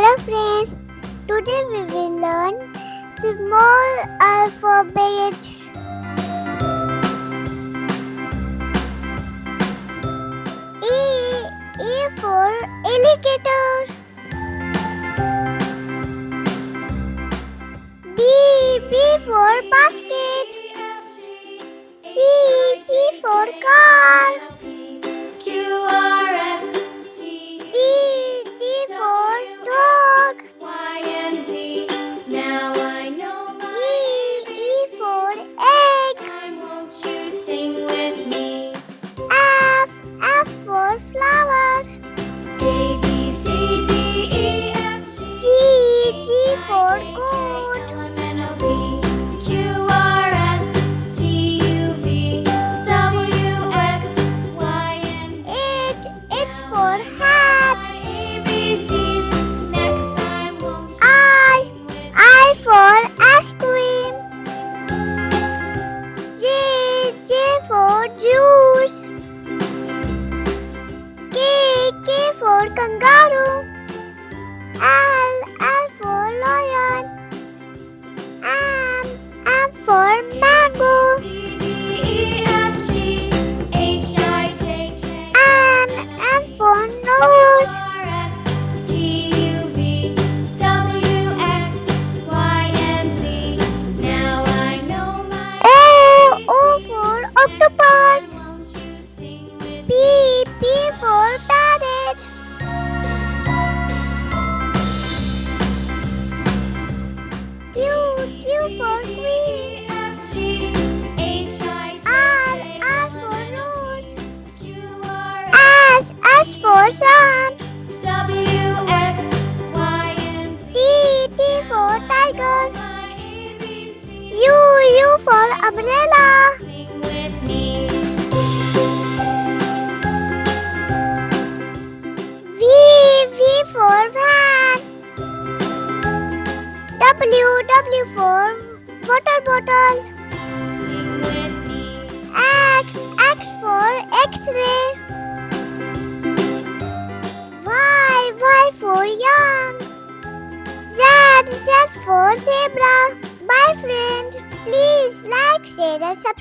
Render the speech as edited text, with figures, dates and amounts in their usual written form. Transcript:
Hello friends, today we will learn small alphabets. A for alligator. B for basket. C for car. D for dog. E for egg. F for flower. G for goat. H for hat. I for ice cream. J for juice. K for kangaroo. L for lion. M for mango. N for nose. O for octopus. P for parrot. Q for queen. R for rose. S for sun. T for tiger. U for umbrella. V for van. W for water bottle. X for x-ray. Y for yarn. Z for zebra. Bye friends. Please like, share and subscribe.